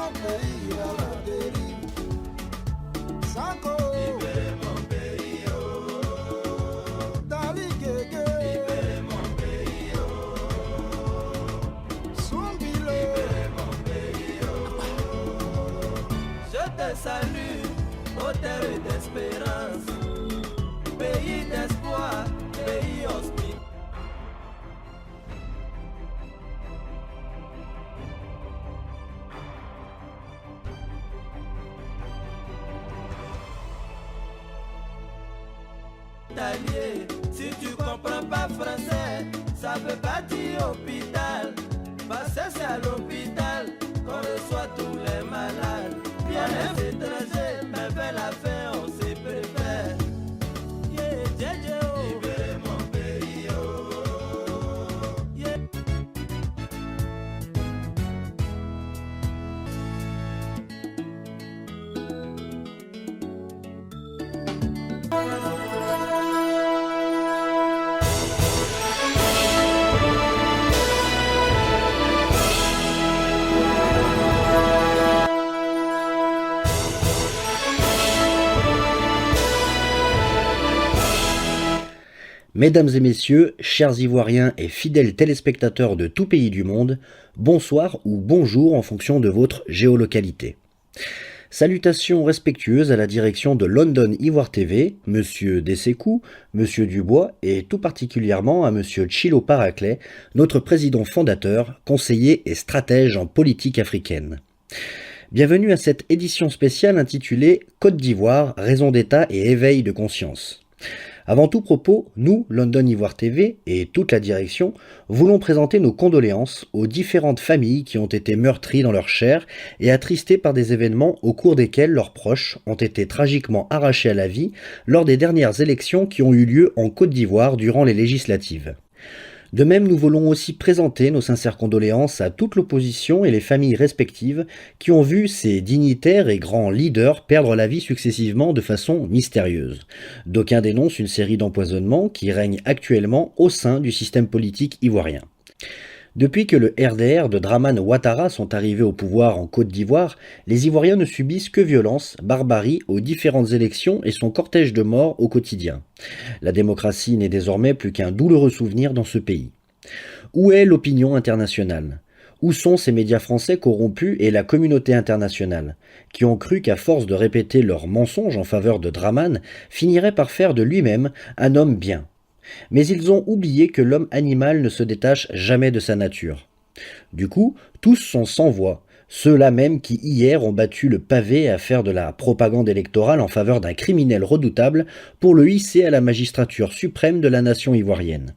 mon pays à la dérive. Sanko, libérez mon pays, oh. Dali Guégué, Libérez mon pays, oh. Soumbilo, Libérez mon pays, oh. Je te salue, ô terre d'espérance, pays d'espoir, pays hospitalier. Si tu comprends pas français, ça veut pas dire hôpital. Parce que c'est à l'hôpital qu'on reçoit tous les malades. Bien les étrangers, mais vers la fin on s'y préfère. Yeah, yeah, yeah, oh. Libérez mon pays, oh. Yeah. Mesdames et messieurs, chers Ivoiriens et fidèles téléspectateurs de tout pays du monde, bonsoir ou bonjour en fonction de votre géolocalité. Salutations respectueuses à la direction de London Ivoire TV, Monsieur Dessékou, Monsieur Dubois et tout particulièrement à Monsieur Tchilo Paraclet, notre président fondateur, conseiller et stratège en politique africaine. Bienvenue à cette édition spéciale intitulée Côte d'Ivoire, raison d'État et éveil de conscience. Avant tout propos, nous, London Ivoire TV et toute la direction, voulons présenter nos condoléances aux différentes familles qui ont été meurtries dans leur chair et attristées par des événements au cours desquels leurs proches ont été tragiquement arrachés à la vie lors des dernières élections qui ont eu lieu en Côte d'Ivoire durant les législatives. De même, nous voulons aussi présenter nos sincères condoléances à toute l'opposition et les familles respectives qui ont vu ces dignitaires et grands leaders perdre la vie successivement de façon mystérieuse. D'aucuns dénoncent une série d'empoisonnements qui règnent actuellement au sein du système politique ivoirien. Depuis que le RDR de Dramane Ouattara sont arrivés au pouvoir en Côte d'Ivoire, les Ivoiriens ne subissent que violence, barbarie aux différentes élections et son cortège de morts au quotidien. La démocratie n'est désormais plus qu'un douloureux souvenir dans ce pays. Où est l'opinion internationale ? Où sont ces médias français corrompus et la communauté internationale, qui ont cru qu'à force de répéter leurs mensonges en faveur de Dramane, finiraient par faire de lui-même un homme bien ? Mais ils ont oublié que l'homme animal ne se détache jamais de sa nature. Du coup, tous sont sans voix, ceux-là même qui hier ont battu le pavé à faire de la propagande électorale en faveur d'un criminel redoutable pour le hisser à la magistrature suprême de la nation ivoirienne.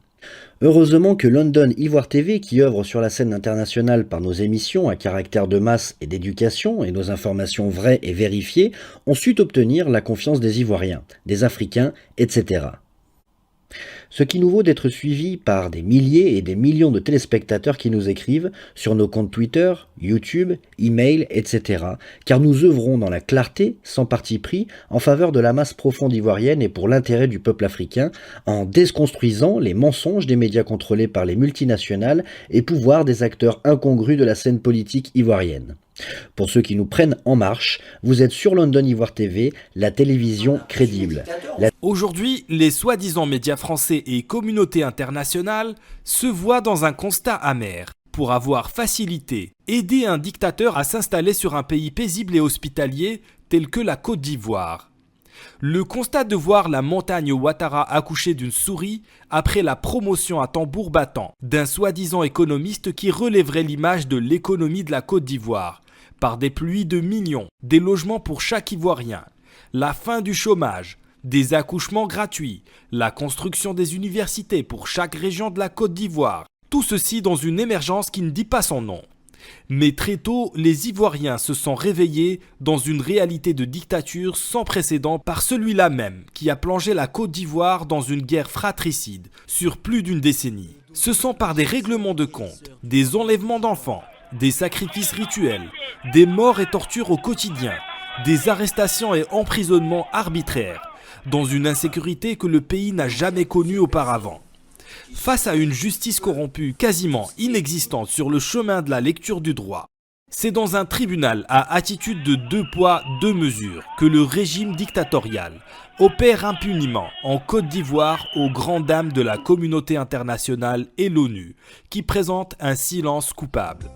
Heureusement que London Ivoire TV, qui œuvre sur la scène internationale par nos émissions à caractère de masse et d'éducation et nos informations vraies et vérifiées, ont su obtenir la confiance des Ivoiriens, des Africains, etc. Ce qui nous vaut d'être suivis par des milliers et des millions de téléspectateurs qui nous écrivent sur nos comptes Twitter, YouTube, email, etc. Car nous œuvrons dans la clarté, sans parti pris, en faveur de la masse profonde ivoirienne et pour l'intérêt du peuple africain, en déconstruisant les mensonges des médias contrôlés par les multinationales et pouvoirs des acteurs incongrus de la scène politique ivoirienne. Pour ceux qui nous prennent en marche, vous êtes sur London Ivoire TV, la télévision crédible. Aujourd'hui, les soi-disant médias français et communautés internationales se voient dans un constat amer. Pour avoir facilité, aidé un dictateur à s'installer sur un pays paisible et hospitalier tel que la Côte d'Ivoire. Le constat de voir la montagne Ouattara accoucher d'une souris après la promotion à tambour battant d'un soi-disant économiste qui relèverait l'image de l'économie de la Côte d'Ivoire par des pluies de millions, des logements pour chaque Ivoirien, la fin du chômage, des accouchements gratuits, la construction des universités pour chaque région de la Côte d'Ivoire. Tout ceci dans une émergence qui ne dit pas son nom. Mais très tôt, les Ivoiriens se sont réveillés dans une réalité de dictature sans précédent par celui-là même qui a plongé la Côte d'Ivoire dans une guerre fratricide sur plus d'une décennie. Ce sont par des règlements de compte, des enlèvements d'enfants, des sacrifices rituels, des morts et tortures au quotidien, des arrestations et emprisonnements arbitraires, dans une insécurité que le pays n'a jamais connue auparavant. Face à une justice corrompue quasiment inexistante sur le chemin de la lecture du droit, C'est dans un tribunal à attitude de 2 poids, 2 mesures que le régime dictatorial opère impunément en Côte d'Ivoire aux grandes dames de la communauté internationale et l'ONU, qui présentent un silence coupable.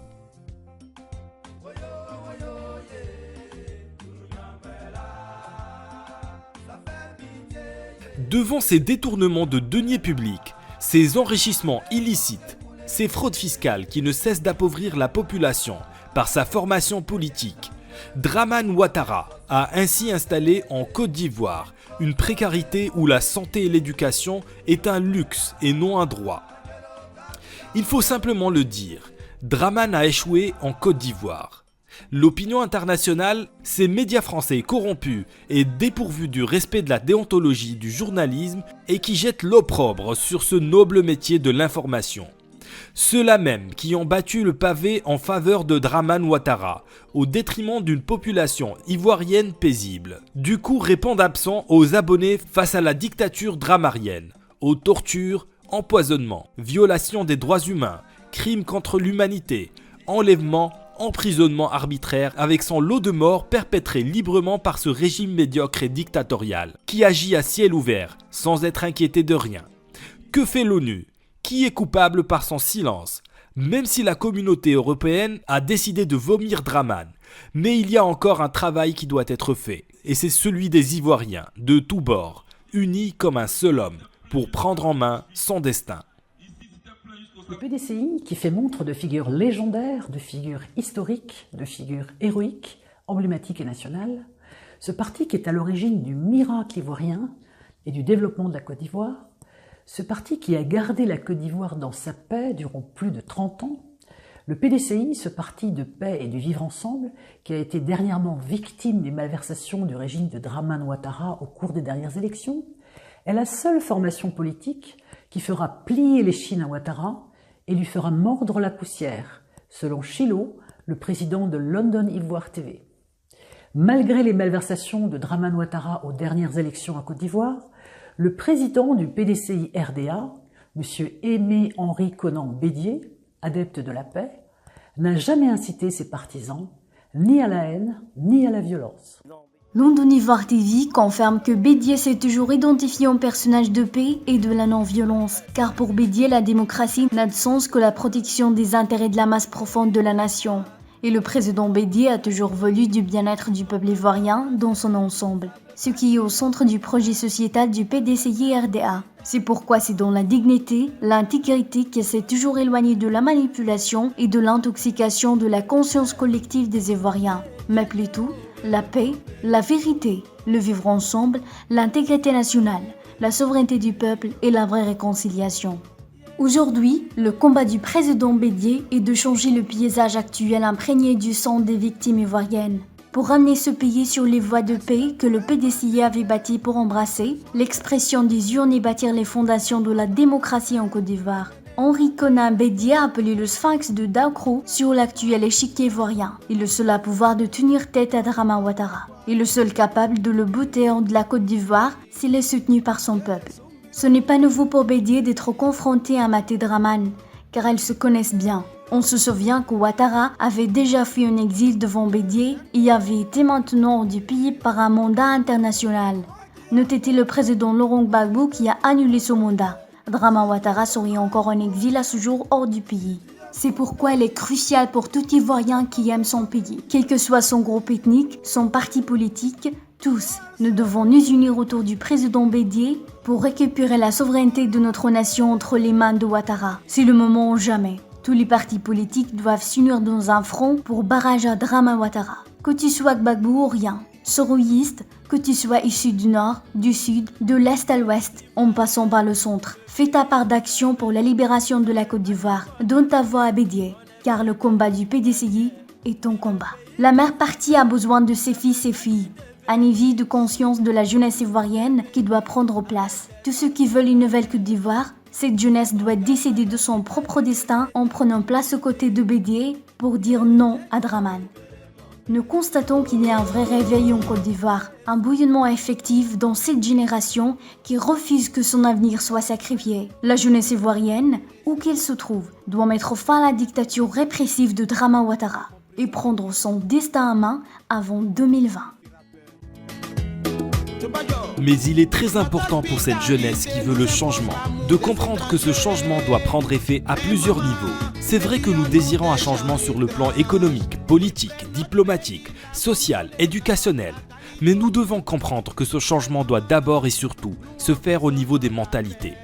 Devant ces détournements de deniers publics, ces enrichissements illicites, ces fraudes fiscales qui ne cessent d'appauvrir la population par sa formation politique, Dramane Ouattara a ainsi installé en Côte d'Ivoire une précarité où la santé et l'éducation est un luxe et non un droit. Il faut simplement le dire, Dramane a échoué en Côte d'Ivoire. L'opinion internationale, ces médias français corrompus et dépourvus du respect de la déontologie du journalisme et qui jettent l'opprobre sur ce noble métier de l'information. Ceux-là même qui ont battu le pavé en faveur de Dramane Ouattara, au détriment d'une population ivoirienne paisible. Du coup répondent absents aux abonnés face à la dictature dramarienne, aux tortures, empoisonnements, violations des droits humains, crimes contre l'humanité, enlèvements, emprisonnement arbitraire avec son lot de morts perpétrés librement par ce régime médiocre et dictatorial, qui agit à ciel ouvert, sans être inquiété de rien. Que fait l'ONU ? Qui est coupable par son silence ? Même si la communauté européenne a décidé de vomir Dramane, mais il y a encore un travail qui doit être fait, et c'est celui des Ivoiriens, de tous bords, unis comme un seul homme, pour prendre en main son destin. Le PDCI, qui fait montre de figures légendaires, de figures historiques, de figures héroïques, emblématiques et nationales, ce parti qui est à l'origine du miracle ivoirien et du développement de la Côte d'Ivoire, ce parti qui a gardé la Côte d'Ivoire dans sa paix durant plus de 30 ans, le PDCI, ce parti de paix et du vivre ensemble, qui a été dernièrement victime des malversations du régime de Dramane Ouattara au cours des dernières élections, est la seule formation politique qui fera plier l'échine à Ouattara et lui fera mordre la poussière, selon Chilo, le président de London Ivoire TV. Malgré les malversations de Dramane Ouattara aux dernières élections en Côte d'Ivoire, le président du PDCI RDA, M. Aimé-Henri Konan Bédié, adepte de la paix, n'a jamais incité ses partisans ni à la haine ni à la violence. London Ivoire TV confirme que Bédié s'est toujours identifié en personnage de paix et de la non-violence, car pour Bédié, la démocratie n'a de sens que la protection des intérêts de la masse profonde de la nation. Et le président Bédié a toujours voulu du bien-être du peuple ivoirien dans son ensemble, ce qui est au centre du projet sociétal du PDCI RDA. C'est pourquoi c'est dans la dignité, l'intégrité qui s'est toujours éloignée de la manipulation et de l'intoxication de la conscience collective des Ivoiriens, mais plutôt la paix, la vérité, le vivre ensemble, l'intégrité nationale, la souveraineté du peuple et la vraie réconciliation. Aujourd'hui, le combat du président Bédié est de changer le paysage actuel imprégné du sang des victimes ivoiriennes, pour ramener ce pays sur les voies de paix que le PDCI avait bâti pour embrasser l'expression des urnes et bâtir les fondations de la démocratie en Côte d'Ivoire. Henri Konan Bédié a appelé le sphinx de Daoukro sur l'actuel échiquier ivoirien et le seul à pouvoir de tenir tête à Dramane Ouattara. Et le seul capable de le bouter hors de la Côte d'Ivoire s'il est soutenu par son peuple. Ce n'est pas nouveau pour Bédié d'être confronté à Maté Dramane, car elles se connaissent bien. On se souvient que Ouattara avait déjà fui en exil devant Bédié et avait été maintenant hors du pays par un mandat international. Notez le président Laurent Gbagbo qui a annulé ce mandat. Dramane Ouattara serait encore en exil à ce jour hors du pays. C'est pourquoi elle est cruciale pour tout Ivoirien qui aime son pays. Quel que soit son groupe ethnique, son parti politique, tous, nous devons nous unir autour du président Bédié pour récupérer la souveraineté de notre nation entre les mains de Ouattara. C'est le moment ou jamais. Tous les partis politiques doivent s'unir dans un front pour barrage à Dramane Ouattara. Que tu sois Gbagbo ou rien, soroïste, que tu sois issu du nord, du sud, de l'est à l'ouest, en passant par le centre. Fais ta part d'action pour la libération de la Côte d'Ivoire. Donne ta voix à Bédié, car le combat du PDCI est ton combat. La mère partie a besoin de ses fils et filles. Un éveil de conscience de la jeunesse ivoirienne qui doit prendre place. Tous ceux qui veulent une nouvelle Côte d'Ivoire, cette jeunesse doit décider de son propre destin en prenant place aux côtés de Bédié pour dire non à Dramane. Nous constatons qu'il y a un vrai réveil en Côte d'Ivoire, un bouillonnement effectif dans cette génération qui refuse que son avenir soit sacrifié. La jeunesse ivoirienne, où qu'elle se trouve, doit mettre fin à la dictature répressive de Dramane Ouattara. et prendre son destin en main avant 2020. Mais il est très important pour cette jeunesse qui veut le changement, de comprendre que ce changement doit prendre effet à plusieurs niveaux. C'est vrai que nous désirons un changement sur le plan économique, politique, diplomatique, social, éducationnel. Mais nous devons comprendre que ce changement doit d'abord et surtout se faire au niveau des mentalités.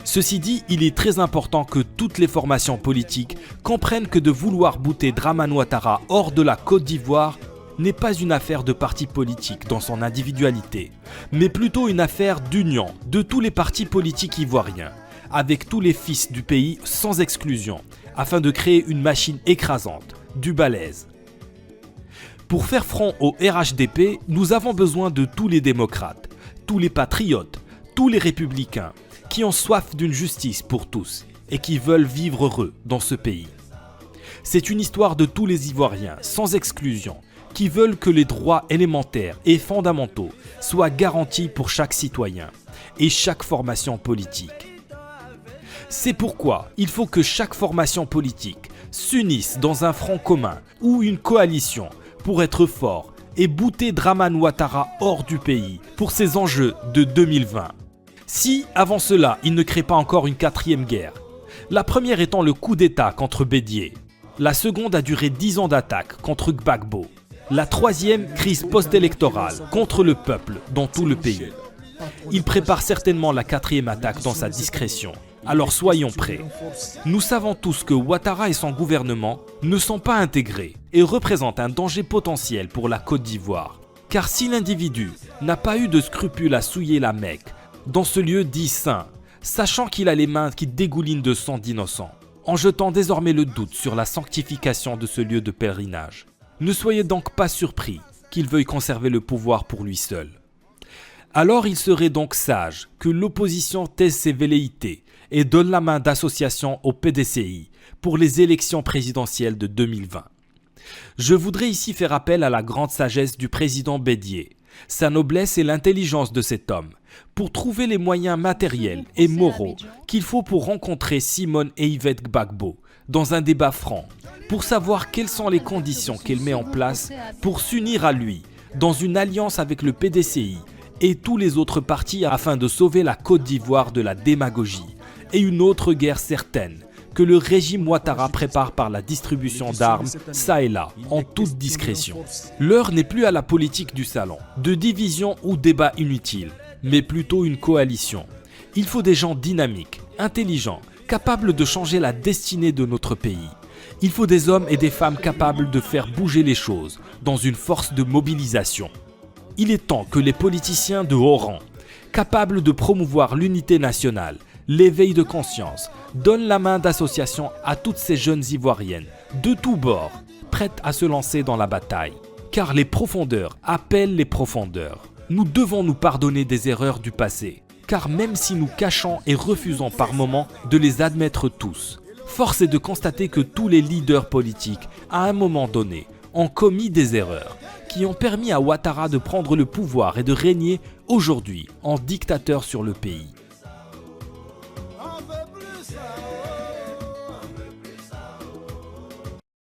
Ceci dit, il est très important que toutes les formations politiques comprennent que de vouloir bouter Dramane Ouattara hors de la Côte d'Ivoire n'est pas une affaire de parti politique dans son individualité, mais plutôt une affaire d'union de tous les partis politiques ivoiriens, avec tous les fils du pays sans exclusion, afin de créer une machine écrasante, du balèze. Pour faire front au RHDP, nous avons besoin de tous les démocrates, tous les patriotes, tous les républicains, qui ont soif d'une justice pour tous et qui veulent vivre heureux dans ce pays. C'est une histoire de tous les Ivoiriens, sans exclusion, qui veulent que les droits élémentaires et fondamentaux soient garantis pour chaque citoyen et chaque formation politique. C'est pourquoi il faut que chaque formation politique s'unisse dans un front commun ou une coalition pour être fort et bouter Dramane Ouattara hors du pays pour ces enjeux de 2020. Si, avant cela, il ne crée pas encore une quatrième guerre, la première étant le coup d'État contre Bédié, la seconde a duré 10 ans d'attaque contre Gbagbo, la troisième crise post-électorale contre le peuple dans tout le pays. Il prépare certainement la quatrième attaque dans sa discrétion, alors soyons prêts. Nous savons tous que Ouattara et son gouvernement ne sont pas intégrés et représentent un danger potentiel pour la Côte d'Ivoire. Car si l'individu n'a pas eu de scrupule à souiller la Mecque, dans ce lieu dit saint, sachant qu'il a les mains qui dégoulinent de sang d'innocents, en jetant désormais le doute sur la sanctification de ce lieu de pèlerinage. Ne soyez donc pas surpris qu'il veuille conserver le pouvoir pour lui seul. Alors il serait donc sage que l'opposition taise ses velléités et donne la main d'association au PDCI pour les élections présidentielles de 2020. Je voudrais ici faire appel à la grande sagesse du président Bédié, sa noblesse et l'intelligence de cet homme, pour trouver les moyens matériels et moraux qu'il faut pour rencontrer Simone et Yvette Gbagbo dans un débat franc, pour savoir quelles sont les conditions qu'elle met en place pour s'unir à lui dans une alliance avec le PDCI et tous les autres partis afin de sauver la Côte d'Ivoire de la démagogie et une autre guerre certaine que le régime Ouattara prépare par la distribution d'armes ça et là, en toute discrétion. L'heure n'est plus à la politique du salon, de division ou débat inutile, mais plutôt une coalition. Il faut des gens dynamiques, intelligents, capables de changer la destinée de notre pays. Il faut des hommes et des femmes capables de faire bouger les choses dans une force de mobilisation. Il est temps que les politiciens de haut rang, capables de promouvoir l'unité nationale, l'éveil de conscience, donnent la main d'association à toutes ces jeunes Ivoiriennes, de tous bords, prêtes à se lancer dans la bataille. Car les profondeurs appellent les profondeurs. Nous devons nous pardonner des erreurs du passé, car même si nous cachons et refusons par moments de les admettre tous, force est de constater que tous les leaders politiques, à un moment donné, ont commis des erreurs qui ont permis à Ouattara de prendre le pouvoir et de régner aujourd'hui en dictateur sur le pays.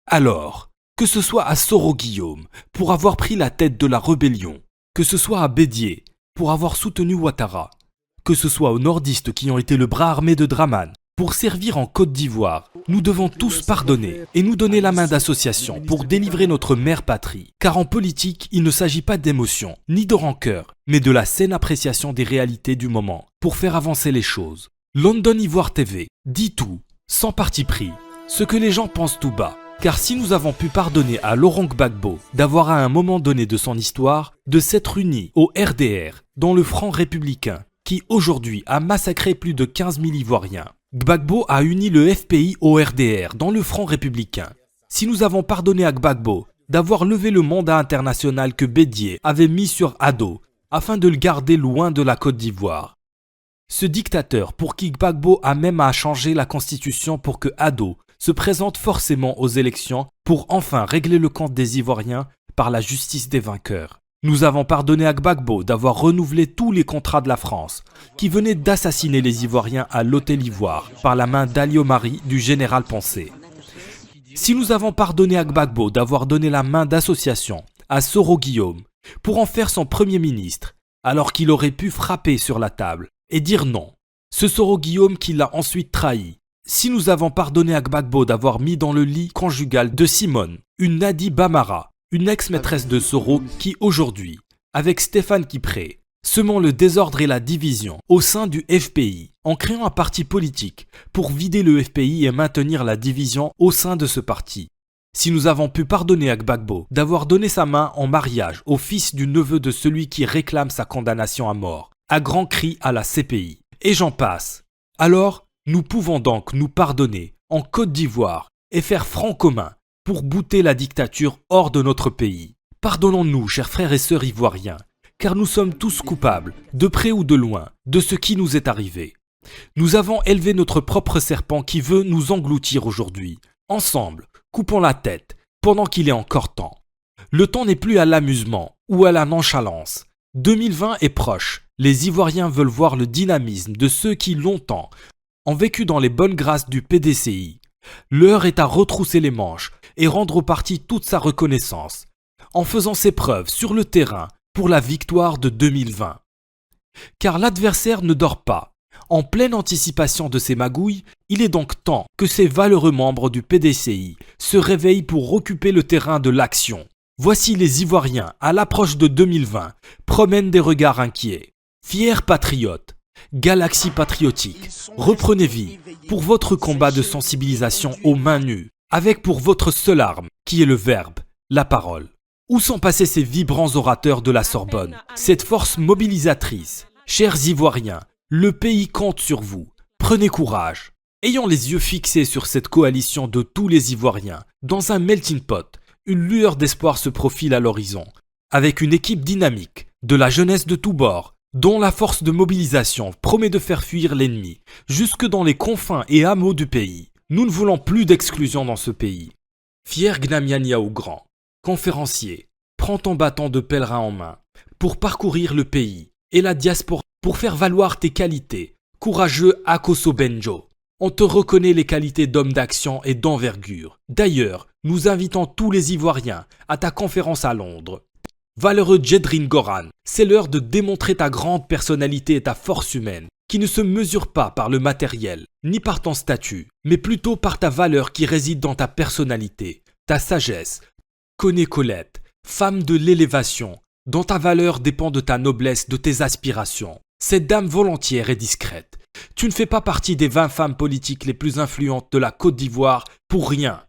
Alors, que ce soit à Soro Guillaume pour avoir pris la tête de la rébellion, que ce soit à Bédié pour avoir soutenu Ouattara, que ce soit aux nordistes qui ont été le bras armé de Dramane pour servir en Côte d'Ivoire, nous devons tous pardonner et nous donner la main d'association pour délivrer notre mère patrie. Car en politique, il ne s'agit pas d'émotion, ni de rancœur, mais de la saine appréciation des réalités du moment pour faire avancer les choses. London Ivoire TV dit tout, sans parti pris, ce que les gens pensent tout bas. Car si nous avons pu pardonner à Laurent Gbagbo d'avoir à un moment donné de son histoire, de s'être uni au RDR, dans le Front républicain, qui aujourd'hui a massacré plus de 15 000 Ivoiriens, Gbagbo a uni le FPI au RDR, dans le Front républicain. Si nous avons pardonné à Gbagbo d'avoir levé le mandat international que Bédié avait mis sur Ado, afin de le garder loin de la Côte d'Ivoire. Ce dictateur pour qui Gbagbo a même à changer la constitution pour que Ado se présente forcément aux élections pour enfin régler le compte des Ivoiriens par la justice des vainqueurs. Nous avons pardonné à Gbagbo d'avoir renouvelé tous les contrats de la France, qui venaient d'assassiner les Ivoiriens à l'Hôtel Ivoire par la main d'Ali Omari du général Poncet. Si nous avons pardonné à Gbagbo d'avoir donné la main d'association à Soro Guillaume pour en faire son premier ministre, alors qu'il aurait pu frapper sur la table et dire non, ce Soro Guillaume qui l'a ensuite trahi. Si nous avons pardonné à Gbagbo d'avoir mis dans le lit conjugal de Simone une Nadi Bamara, une ex-maîtresse de Soro qui aujourd'hui, avec Stéphane Kipré, semant le désordre et la division au sein du FPI, en créant un parti politique pour vider le FPI et maintenir la division au sein de ce parti. Si nous avons pu pardonner à Gbagbo d'avoir donné sa main en mariage au fils du neveu de celui qui réclame sa condamnation à mort, à grands cris à la CPI, et j'en passe, alors nous pouvons donc nous pardonner en Côte d'Ivoire et faire front commun pour bouter la dictature hors de notre pays. Pardonnons-nous, chers frères et sœurs ivoiriens, car nous sommes tous coupables, de près ou de loin, de ce qui nous est arrivé. Nous avons élevé notre propre serpent qui veut nous engloutir aujourd'hui. Ensemble, coupons la tête, pendant qu'il est encore temps. Le temps n'est plus à l'amusement ou à la nonchalance. 2020 est proche. Les Ivoiriens veulent voir le dynamisme de ceux qui, longtemps, ont vécu dans les bonnes grâces du PDCI. L'heure est à retrousser les manches et rendre au parti toute sa reconnaissance, en faisant ses preuves sur le terrain pour la victoire de 2020. Car l'adversaire ne dort pas. En pleine anticipation de ces magouilles, il est donc temps que ces valeureux membres du PDCI se réveillent pour occuper le terrain de l'action. Voici les Ivoiriens, à l'approche de 2020, promènent des regards inquiets. Fiers patriotes, galaxie patriotique, reprenez vie pour votre combat de sensibilisation aux mains nues, avec pour votre seule arme, qui est le verbe, la parole. Où sont passés ces vibrants orateurs de la Sorbonne, cette force mobilisatrice? Chers Ivoiriens, le pays compte sur vous. Prenez courage. Ayant les yeux fixés sur cette coalition de tous les Ivoiriens, dans un melting pot, une lueur d'espoir se profile à l'horizon, avec une équipe dynamique, de la jeunesse de tous bords, dont la force de mobilisation promet de faire fuir l'ennemi, jusque dans les confins et hameaux du pays. Nous ne voulons plus d'exclusion dans ce pays. Fier Gnamiania au grand, conférencier, prends ton bâton de pèlerin en main, pour parcourir le pays et la diaspora, pour faire valoir tes qualités. Courageux Akoso Benjo, on te reconnaît les qualités d'homme d'action et d'envergure. D'ailleurs, nous invitons tous les Ivoiriens à ta conférence à Londres. Valeureux Djedrine Goran, c'est l'heure de démontrer ta grande personnalité et ta force humaine, qui ne se mesure pas par le matériel, ni par ton statut, mais plutôt par ta valeur qui réside dans ta personnalité, ta sagesse. Connais Colette, femme de l'élévation, dont ta valeur dépend de ta noblesse, de tes aspirations. Cette dame volontiers et discrète. Tu ne fais pas partie des 20 femmes politiques les plus influentes de la Côte d'Ivoire pour rien.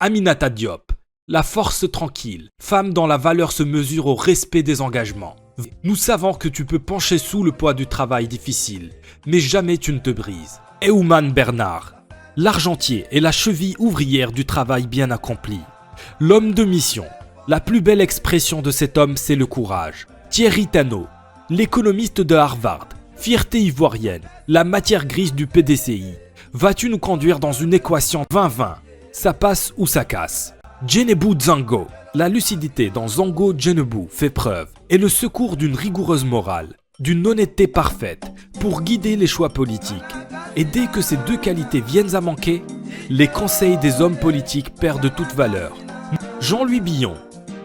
Aminata Diop, la force tranquille, femme dont la valeur se mesure au respect des engagements. Nous savons que tu peux pencher sous le poids du travail difficile, mais jamais tu ne te brises. Eouman Bernard, l'argentier et la cheville ouvrière du travail bien accompli. L'homme de mission. La plus belle expression de cet homme, c'est le courage. Thierry Tano, l'économiste de Harvard, fierté ivoirienne, la matière grise du PDCI. Vas-tu nous conduire dans une équation 20-20? Ça passe ou ça casse. Djenebu Zango, la lucidité dans Zango Djenebu fait preuve et le secours d'une rigoureuse morale, d'une honnêteté parfaite pour guider les choix politiques. Et dès que ces deux qualités viennent à manquer, les conseils des hommes politiques perdent toute valeur. Jean-Louis Billon,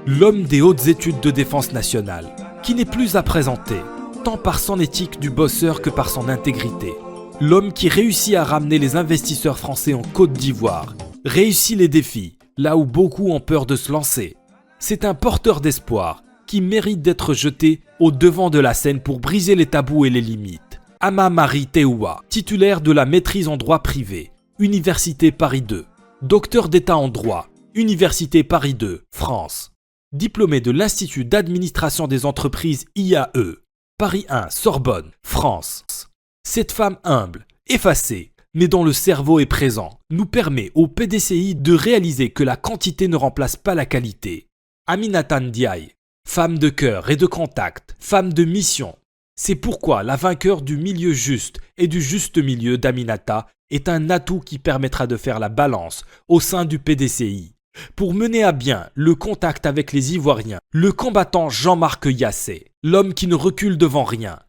l'homme des hautes études de défense nationale, qui n'est plus à présenter, tant par son éthique du bosseur que par son intégrité. L'homme qui réussit à ramener les investisseurs français en Côte d'Ivoire, réussit les défis, là où beaucoup ont peur de se lancer. C'est un porteur d'espoir qui mérite d'être jeté au devant de la scène pour briser les tabous et les limites. Ama Marie Teoua, titulaire de la maîtrise en droit privé, Université Paris 2, docteur d'État en droit, Université Paris 2, France. Diplômé de l'Institut d'administration des entreprises IAE, Paris 1, Sorbonne, France. Cette femme humble, effacée, mais dont le cerveau est présent, nous permet au PDCI de réaliser que la quantité ne remplace pas la qualité. Aminata Ndiaye, femme de cœur et de contact, femme de mission. C'est pourquoi la vainqueur du milieu juste et du juste milieu d'Aminata est un atout qui permettra de faire la balance au sein du PDCI. Pour mener à bien le contact avec les Ivoiriens, le combattant Jean-Marc Yassé, l'homme qui ne recule devant rien,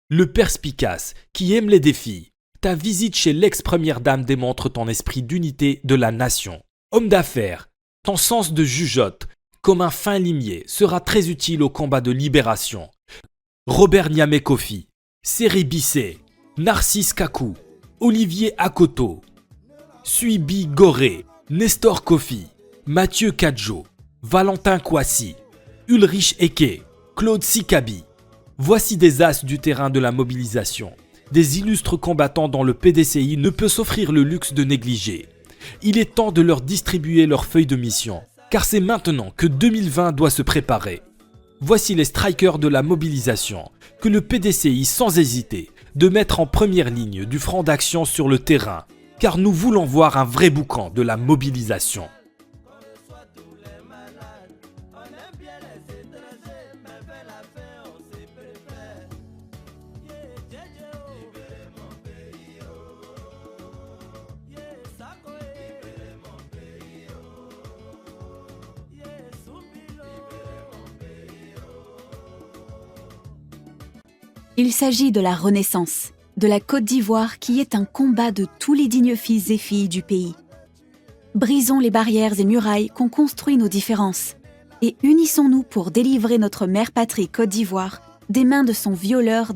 le perspicace qui aime les défis, ta visite chez l'ex-première dame démontre ton esprit d'unité de la nation. Homme d'affaires, ton sens de jugeote, comme un fin limier, sera très utile au combat de libération. Robert Niamey Kofi, Seri Bissé, Narcisse Kakou, Olivier Akoto, Suibi Goré, Nestor Kofi, Mathieu Kadjo, Valentin Kouassi, Ulrich Eke, Claude Sikabi. Voici des as du terrain de la mobilisation. Des illustres combattants dont le PDCI ne peut s'offrir le luxe de négliger. Il est temps de leur distribuer leur feuille de mission, car c'est maintenant que 2020 doit se préparer. Voici les strikers de la mobilisation, que le PDCI sans hésiter de mettre en première ligne du front d'action sur le terrain, car nous voulons voir un vrai boucan de la mobilisation. Il s'agit de la renaissance, de la Côte d'Ivoire qui est un combat de tous les dignes fils et filles du pays. Brisons les barrières et murailles qu'ont construit nos différences et unissons-nous pour délivrer notre mère patrie Côte d'Ivoire des mains de son violeur.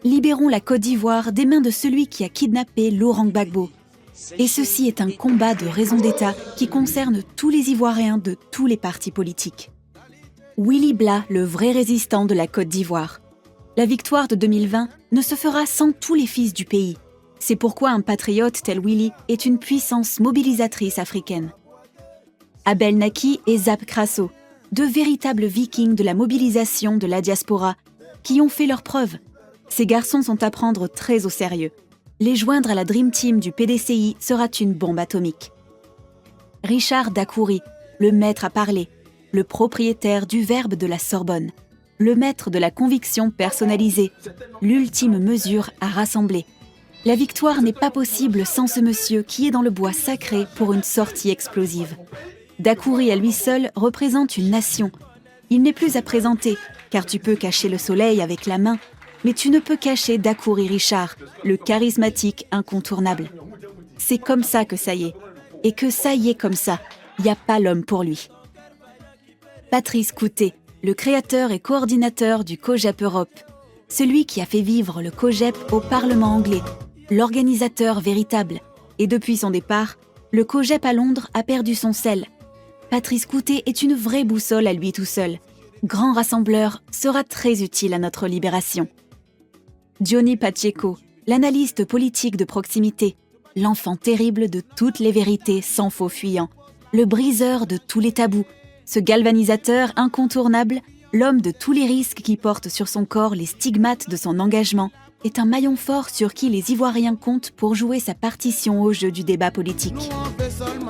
Libérons la Côte d'Ivoire des mains de celui qui a kidnappé Laurent Gbagbo. Et ceci est un combat de raison d'État qui concerne tous les Ivoiriens de tous les partis politiques. Willy Blah, le vrai résistant de la Côte d'Ivoire. La victoire de 2020 ne se fera sans tous les fils du pays. C'est pourquoi un patriote tel Willy est une puissance mobilisatrice africaine. Abel Naki et Zap Krasso, deux véritables vikings de la mobilisation de la diaspora, qui ont fait leurs preuves. Ces garçons sont à prendre très au sérieux. Les joindre à la Dream Team du PDCI sera une bombe atomique. Richard Dakouri, le maître à parler, le propriétaire du verbe de la Sorbonne, le maître de la conviction personnalisée, l'ultime mesure à rassembler. La victoire n'est pas possible sans ce monsieur qui est dans le bois sacré pour une sortie explosive. Dakouri à lui seul représente une nation. Il n'est plus à présenter, car tu peux cacher le soleil avec la main, mais tu ne peux cacher Dakouri Richard, le charismatique incontournable. C'est comme ça que ça y est. Et que ça y est comme ça, il n'y a pas l'homme pour lui. Patrice Coutet, le créateur et coordinateur du COGEP Europe, celui qui a fait vivre le COGEP au Parlement anglais, l'organisateur véritable. Et depuis son départ, le COGEP à Londres a perdu son sel. Patrice Coutet est une vraie boussole à lui tout seul. Grand rassembleur, sera très utile à notre libération. Johnny Pacheco, l'analyste politique de proximité, l'enfant terrible de toutes les vérités sans faux fuyant, le briseur de tous les tabous, ce galvanisateur incontournable, l'homme de tous les risques qui porte sur son corps les stigmates de son engagement, est un maillon fort sur qui les Ivoiriens comptent pour jouer sa partition au jeu du débat politique.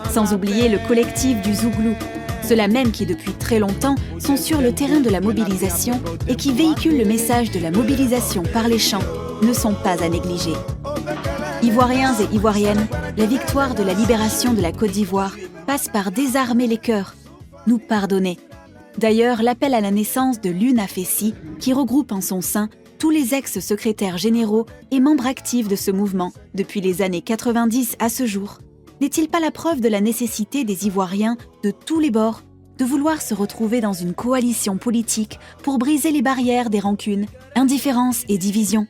Sans oublier le collectif du Zouglou, ceux-là même qui depuis très longtemps sont sur le terrain de la mobilisation et qui véhiculent le message de la mobilisation par les chants, ne sont pas à négliger. Ivoiriens et Ivoiriennes, la victoire de la libération de la Côte d'Ivoire passe par désarmer les cœurs, nous pardonner. D'ailleurs, l'appel à la naissance de l'UNAFECI, qui regroupe en son sein tous les ex-secrétaires généraux et membres actifs de ce mouvement depuis les années 90 à ce jour, n'est-il pas la preuve de la nécessité des Ivoiriens de tous les bords de vouloir se retrouver dans une coalition politique pour briser les barrières des rancunes, indifférences et divisions?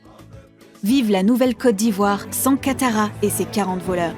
Vive la nouvelle Côte d'Ivoire sans Ouattara et ses 40 voleurs!